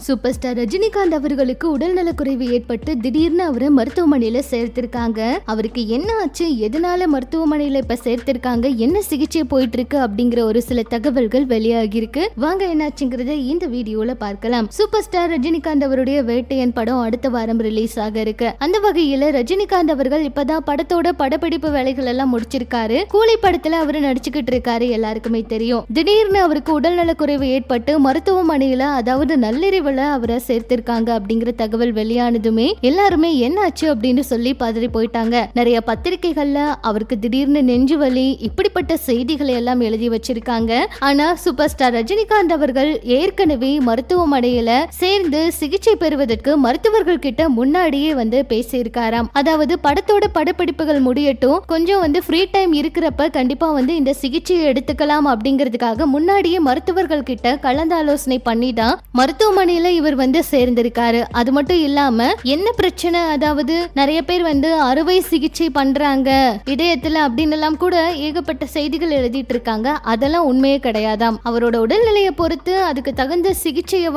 Super star Rajinikanth அவர்களுக்கு உடல்நலக்குறைவு ஏற்பட்டு திடீர்னு அவரை மருத்துவமனையில சேர்த்திருக்காங்க. அவருக்கு என்ன ஆச்சு, எதனால மருத்துவமனையில இப்ப சேர்த்திருக்காங்க, என்ன சிகிச்சை போயிட்டு இருக்கு அப்படிங்கிற ஒரு சில தகவல்கள் வெளியாகி இருக்கு. வாங்க என்னாச்சுங்கிறத இந்த வீடியோல பார்க்கலாம். சூப்பர் ஸ்டார் ரஜினிகாந்த் அவருடைய வேட்டையன் படம் அடுத்த வாரம் ரிலீஸ் ஆக இருக்கு. அந்த வகையில ரஜினிகாந்த் அவர்கள் இப்பதான் படத்தோட படப்பிடிப்பு வேலைகள் எல்லாம் முடிச்சிருக்காரு. கூலி படத்துல அவரு நடிச்சுக்கிட்டு இருக்காரு, எல்லாருக்குமே தெரியும். திடீர்னு அவருக்கு உடல்நலக்குறைவு ஏற்பட்டு மருத்துவமனையில, அதாவது நள்ளிரவுல அவரை சேர்த்திருக்காங்க அப்படிங்கிற தகவல் வெளியானதுமே எல்லாருமே என்னாச்சு அப்படின்னு சொல்லி பதறி போயிட்டாங்க. நிறைய பத்திரிகைகள்ல அவருக்கு திடீர்னு நெஞ்சு வலி இப்படிப்பட்ட செய்திகளை எல்லாம் எழுதி வச்சிருக்காங்க. ஆனா சூப்பர் ஸ்டார் ரஜினிகாந்த் அவர்கள் ஏற்கனவே மருத்துவமனையில சேர்ந்து சிகிச்சை பெறுவதற்கு மருத்துவர்கள் கிட்ட முன்னாடியே பேசியிருக்காராம். அதாவது படத்தோட படப்பிடிப்புகள் முடியட்டும், கொஞ்சம் ஃப்ரீ டைம் இருக்கிறப்ப கண்டிப்பா இந்த சிகிச்சையை எடுத்துக்கலாம் அப்படிங்கிறதுக்காக முன்னாடியே மருத்துவர்கள் கிட்ட கலந்தாலோசனை பண்ணி தான் மருத்துவமனையில இவர் சேர்ந்திருக்காரு. அது மட்டும் இல்லாம என்ன பிரச்சனை, அதாவது நிறைய பேர் அறுவை சிகிச்சை பண்றாங்க இதயத்துல அப்படின்னு எல்லாம் கூட ஏகப்பட்ட செய்திகள் எழுதிட்டு இருக்காங்க. அதெல்லாம் உண்மையே கிடையாதாம். அவரோட உடல்நிலையை பொறுத்து அதுக்கு தகுந்த சிகிச்சையை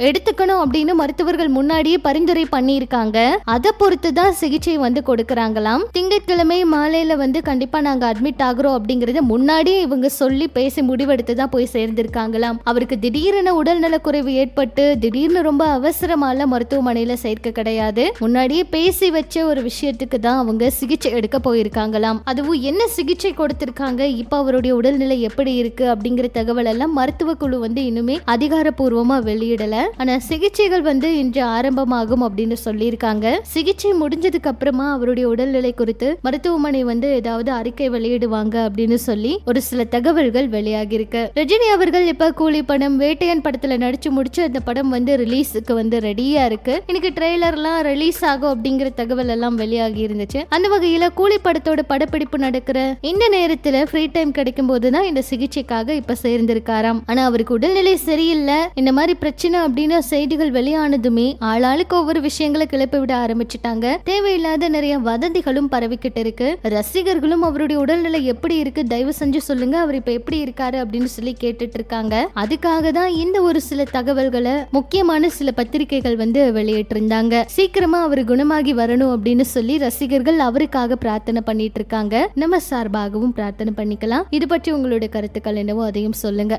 எடுத்துக்கணும் அப்படின்னு மருத்துவர்கள் முன்னாடியே பரிந்துரை பண்ணியிருக்காங்க. அதை பொறுத்து தான் சிகிச்சை கொடுக்கறாங்களாம். திங்கட்கிழமை மாலையில கண்டிப்பா நாங்க அட்மிட் ஆகுறோம் அப்படிங்கறத முன்னாடியே இவங்க சொல்லி பேசி முடிவெடுத்து தான் போய் சேர்ந்திருக்காங்களாம். அவருக்கு திடீரென உடல்நல குறைவு ஏற்பட்டு திடீர்னு ரொம்ப அவசரமால மருத்துவமனையில சேர்க்க கிடையாது. முன்னாடியே பேசி வச்ச ஒரு விஷயத்துக்கு தான் அவங்க சிகிச்சை எடுக்க போயிருக்காங்களாம். அதுவும் என்ன சிகிச்சை கொடுத்திருக்காங்க, இப்ப அவருடைய உடல்நிலை எப்படி இருக்கு அப்படிங்கிற தகவல் எல்லாம் மருத்துவ குழு இன்னுமே அதிகாரப்பூர்வமா வெளியிடல. ஆனா சிகிச்சைகள் இன்று ஆரம்பமாகும் அப்படின்னு சொல்லியிருக்காங்க. சிகிச்சை முடிஞ்சதுக்கு அப்புறமா அவருடைய உடல்நிலை குறித்து மருத்துவமனை ஏதாவது அறிக்கை வெளியிடுவாங்க அப்படின்னு சொல்லி ஒரு சில தகவல்கள் வெளியாகி இருக்கு. ரஜினி அவர்கள் இப்ப கூலி படம் வேட்டையன் படத்துல நடிச்சு முடிச்சு அந்த படம் ரிலீஸுக்கு ரெடியா இருக்கு. இன்னைக்கு ட்ரெய்லர்லாம் ரிலீஸ் ஆகும் அப்படிங்கிற தகவல் எல்லாம் வெளியாகி இருந்துச்சு. அந்த வகையில கூலி படத்தோட படப்பிடிப்பு நடக்கிற இந்த நேரத்துல ஃப்ரீ டைம் கிடைக்கும் போதுதான் இந்த சிகிச்சைக்காக இப்ப சேர்ந்திருக்காராம். ஆனா அவருக்கு உடல்நிலை சரியில்லை, இந்த மாதிரி பிரச்சனை அப்படின்னு செய்திகள் வெளியானதுமே ஆளாளுக்கு ஒவ்வொரு விஷயங்களை கிளப்பி விட ஆரம்பிச்சுட்டாங்க. தேவையில்லாத நிறைய வதந்திகளும் பரவிக்கிட்டு இருக்கு. ரசிகர்களும் அவருடைய உடல்நிலை எப்படி இருக்கு, தயவு செஞ்சு சொல்லுங்க, அவர் இப்ப எப்படி இருக்காரு அப்படின்னு சொல்லி கேட்டுட்டு இருக்காங்க. அதுக்காக தான் இந்த ஒரு சில தகவல்களை முக்கியமான சில பத்திரிகைகள் வெளியிட்டிருந்தாங்க. சீக்கிரமா அவர் குணமாகி வரணும் அப்படின்னு சொல்லி ரசிகர்கள் அவருக்காக பிரார்த்தனை பண்ணிட்டு இருக்காங்க. நம்ம சார்பாகவும் பிரார்த்தனை பண்ணிக்கலாம். இது பற்றி உங்களுடைய கருத்துக்கள் என்னவோ அதையும் சொல்லுங்க.